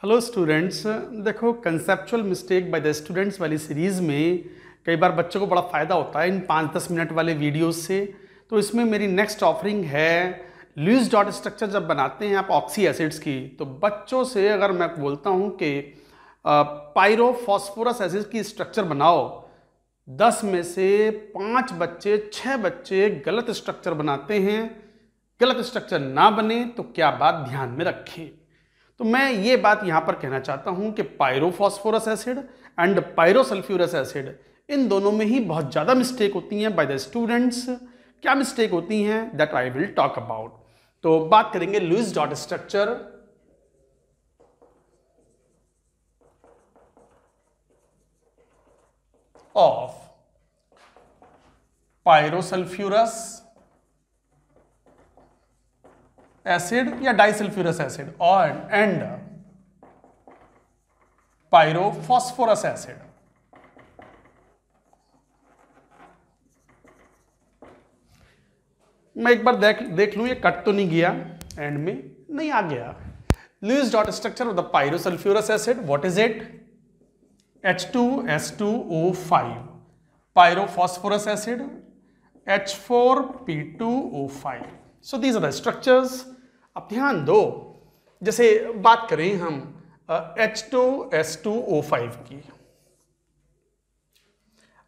Hello students. देखो, conceptual mistake by the students वाली series में कई बार बच्चों को बड़ा फ़ायदा होता है इन 5-10 मिनट वाले वीडियोस से। तो इसमें मेरी नेक्स्ट ऑफरिंग है लुईस डॉट स्ट्रक्चर। जब बनाते हैं आप ऑक्सी एसिड्स की, तो बच्चों से अगर मैं बोलता हूँ कि पायरोफॉस्फोरस एसिड की स्ट्रक्चर बनाओ, 10 में से 5 बच्चे 6 बच्चे गलत स्ट्रक्चर बनाते हैं। गलत स्ट्रक्चर ना बने तो क्या बात ध्यान में रखें। तो मैं ये बात यहां पर कहना चाहता हूं कि pyrophosphorous acid and pyrosulphurous acid, इन दोनों में ही बहुत ज़्यादा मिस्टेक होती हैं बाय द स्टूडेंट्स। क्या मिस्टेक होती हैं that I will talk about. तो बात करेंगे Lewis dot structure of pyrosulphurous acid या डाइसल्फ्यूरस एसिड और एंड पायरोफॉस्फोरस एसिड। मैं एक बार देख लूं ये कट तो नहीं गया, एंड में नहीं आ गया। Lewis dot structure of the pyrosulphurous acid, what is it? H2S2O5, pyrophosphorous acid H4P2O5। So these are the structures. अब ध्यान दो, जैसे बात करें हम H2S2O5 की,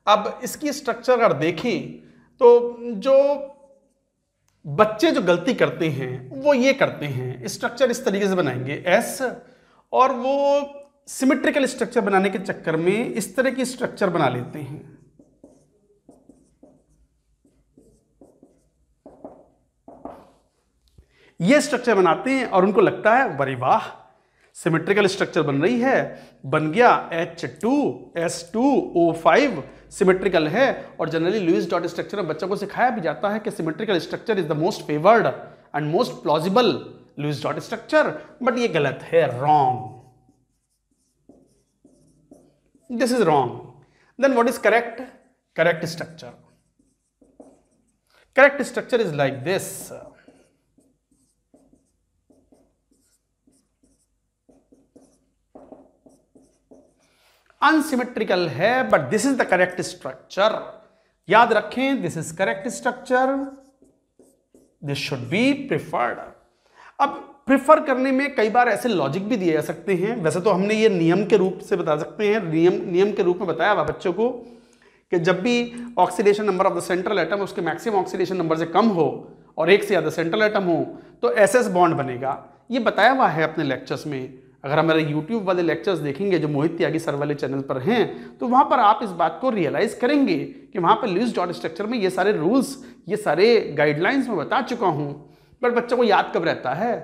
अब इसकी स्ट्रक्चर अगर देखें तो जो बच्चे जो गलती करते हैं वो ये करते हैं, स्ट्रक्चर इस तरीके से बनाएंगे S, और वो सिमेट्रिकल स्ट्रक्चर बनाने के चक्कर में इस तरह की स्ट्रक्चर बना लेते हैं। ये स्ट्रक्चर बनाते हैं और उनको लगता है बड़ी वाह सिमेट्रिकल स्ट्रक्चर बन रही है, बन गया H2S2O5 सिमेट्रिकल है। और जनरली लुईस डॉट स्ट्रक्चर में बच्चों को सिखाया भी जाता है कि symmetrical structure is the most favoured and most plausible Lewis dot structure, but ये गलत है, wrong. This is wrong. Then what is correct? Correct structure is like this. Unsymmetrical है but this is the correct structure. याद रखें, this is correct structure, this should be preferred. अब prefer करने में कई बार ऐसे लॉजिक भी दिए जा सकते हैं। वैसे तो हमने ये नियम के रूप से बता सकते हैं, नियम के रूप में बताया हुआ बच्चों को कि जब भी oxidation number of the central atom उसके मैक्सिमम ऑक्सीडेशन नंबर से कम हो और एक से ज्यादा सेंट्रल एटम हो तो एसएस बॉन्ड बनेगा। ये बताया हुआ है अपने लेक्चर्स में। अगर हमारे YouTube वाले लेक्चर्स देखेंगे जो मोहित त्यागी सर वाले चैनल पर हैं, तो वहां पर आप इस बात को रियलाइज करेंगे कि वहां पर लुईस डॉट स्ट्रक्चर में ये सारे रूल्स, ये सारे गाइडलाइंस मैं बता चुका हूं, पर बच्चों को याद कब रहता है।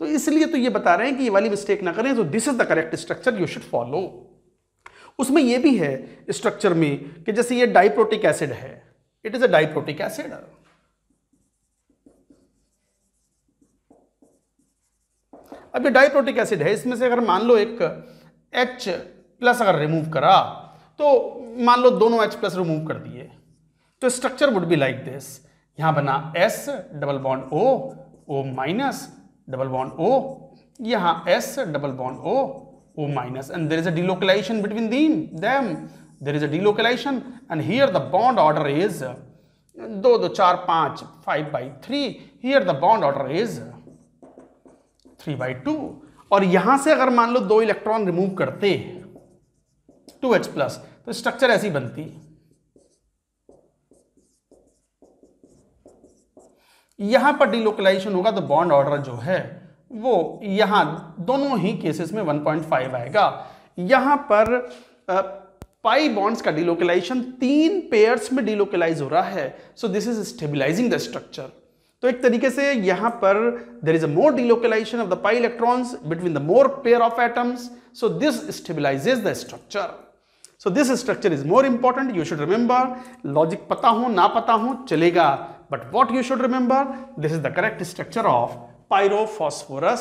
तो इसलिए तो ये बता रहे हैं कि ये वाली मिस्टेक ना करें। तो this is the correct structure you should follow. उसमें ये भी है स्ट्रक्चर में कि जैसे ये डाइप्रोटिक एसिड है, it is a diprotic acid. अब ये डाइप्रोटिक एसिड है, इसमें से अगर मान लो एक H+ अगर रिमूव करा, तो मान लो दोनों H+ रिमूव कर दिए, तो structure would be like this. यहां बना S double bond O, O minus double bond O, यहां S double bond O, O minus, and there is a delocalisation between them, there is a delocalisation, and here the bond order is 2 2 4 5 5/3। Here the bond order is 3/2। और यहां से अगर मान लो 2 electron remove करते 2H+, तो structure ऐसी बनती। यहां पर डिलोकलाइजेशन होगा तो बॉन्ड ऑर्डर जो है वो यहां दोनों ही केसेस में 1.5 आएगा। यहां पर पाई बॉन्ड्स का डिलोकलाइजेशन 3 पेयर्स में डिलोकलाइज हो रहा है। So this is stabilising the structure. तो एक तरीके से यहां पर there is a more delocalisation of the pi electrons between the more pair of atoms, so this stabilises the structure. So this structure is more important, you should remember. Logic पता हो ना पता हो चलेगा, but what you should remember, this is the correct structure of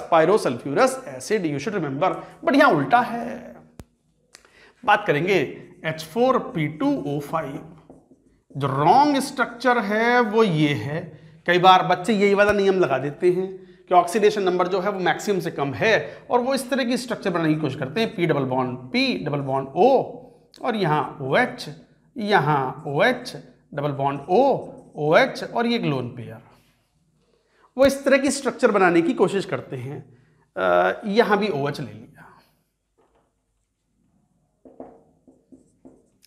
pyrosulphurous acid, you should remember. But यहां उल्टा है। बात करेंगे H4P2O5। जो रॉन्ग स्ट्रक्चर है वो ये है। कई बार बच्चे यही वाला नियम लगा देते हैं कि ऑक्सीडेशन नंबर जो है वो मैक्सिमम से कम है, और वो इस तरह की स्ट्रक्चर बनाने की कोशिश करते हैं, P डबल बॉन्ड O, और यहाँ OH, यहाँ OH, double bond O, OH, और ये एक लोन पेयर। वो इस तरह की स्ट्रक्चर बनाने की कोशिश करते हैं। यहां भी OH ले लिया,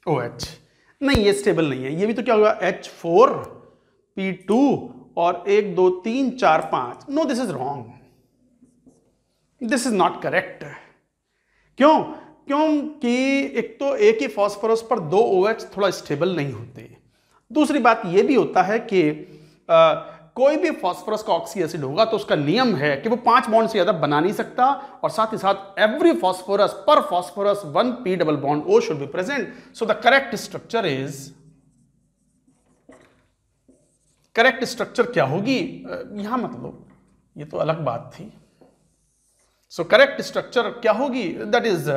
OH नहीं, ये स्टेबल नहीं है, ये भी तो क्या होगा H4P2 और 1 2 3 4 5। No, this is wrong, this is not correct. क्यों? क्योंकि एक तो एक ही फॉस्फोरस पर 2 OH थोड़ा स्टेबल नहीं होते। दूसरी बात यह भी होता है कि कोई भी फॉस्फोरस का ऑक्सी एसिड होगा तो उसका नियम है कि वो 5 बॉन्ड से ज्यादा बना नहीं सकता, और साथ ही साथ एवरी फॉस्फोरस पर phosphorus 1 P double bond O should be present. So the correct structure is, correct structure क्या होगी, यहां मत लो, ये तो अलग बात थी। सो करेक्ट स्ट्रक्चर क्या होगी, that is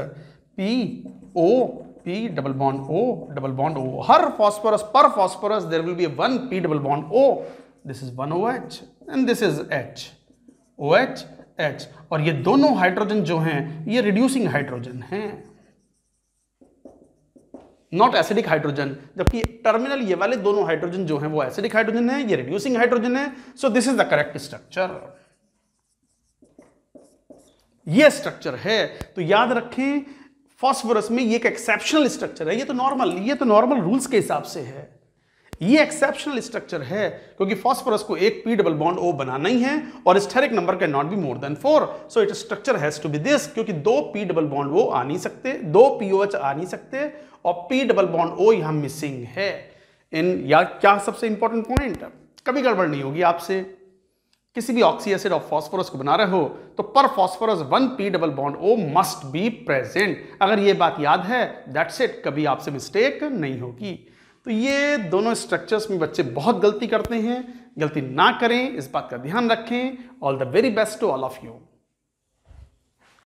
P double bond O। हर फॉस्फोरस पर phosphorus there will be 1 P double bond O। This is 1 OH and this is H, OH H, और ये दोनों हाइड्रोजन जो हैं ये रिड्यूसिंग हाइड्रोजन हैं, नॉट एसिडिक हाइड्रोजन, जबकि टर्मिनल ये वाले दोनों हाइड्रोजन जो हैं वो एसिडिक हाइड्रोजन है, ये रिड्यूसिंग हाइड्रोजन है। So this is the correct structure, ये स्ट्रक्चर है। तो याद रखें फॉस्फोरस में ये एक एक्सेप्शनल स्ट्रक्चर है, ये तो नॉर्मल रूल्स के हिसाब से है, ये एक्सेप्शनल स्ट्रक्चर है, क्योंकि फॉस्फोरस को एक P डबल बॉन्ड O बनाना ही है, और steric number can not be more than 4। So it structure has to be this, क्योंकि 2 P डबल बॉन्ड O आ नहीं सकते, 2 POH आ नहीं सकते, और P डबल बॉन्ड O यहां मिसिंग है। या क्या सबसे इंपॉर्टेंट पॉइंट, कभी गड़बड़ नहीं होगी आपसे, किसी भी ऑक्सी एसिड ऑफ फॉस्फोरस को बना रहे हो तो पर phosphorus 1 P double bond O must be present. अगर ये बात याद है, दैट्स इट, कभी आपसे मिस्टेक नहीं होगी। तो ये दोनों स्ट्रक्चर्स में बच्चे बहुत गलती करते हैं, गलती ना करें, इस बात का ध्यान रखें। All the very best to all of you.